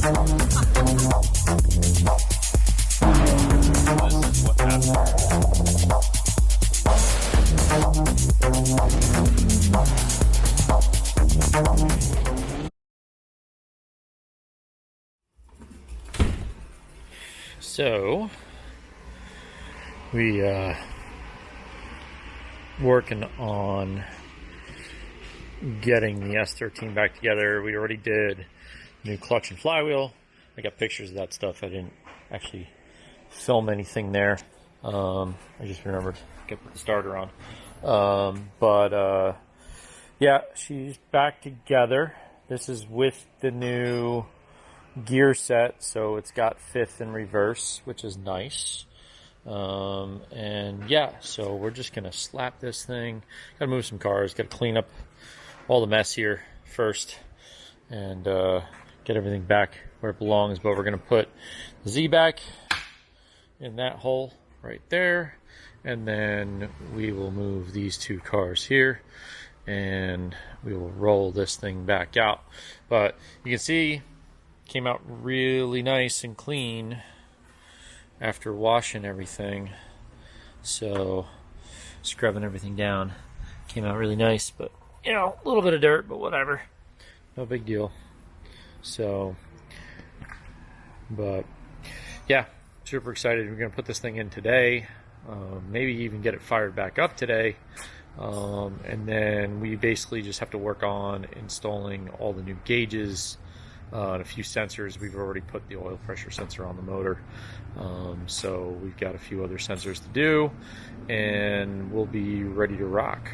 This is what happened. So we working on getting the S13 back together. We already did new clutch and flywheel. I got pictures of that stuff. I didn't actually film anything there. I just remembered to put the starter on. Yeah, she's back together. This is with the new gear set, so it's got fifth and reverse, which is nice. And yeah, so we're just gonna slap this thing. Gotta move some cars, gotta clean up all the mess here first, and get everything back where it belongs. But we're gonna put the Z back in that hole right there, and then we will move these two cars here, and we will roll this thing back out. But you can see, came out really nice and clean after washing everything. So scrubbing everything down, came out really nice. But you know, a little bit of dirt, but whatever, no big deal. So, but yeah, super excited. We're gonna put this thing in today, maybe even get it fired back up today. And then we basically just have to work on installing all the new gauges and a few sensors. We've already put the oil pressure sensor on the motor, so we've got a few other sensors to do, and we'll be ready to rock.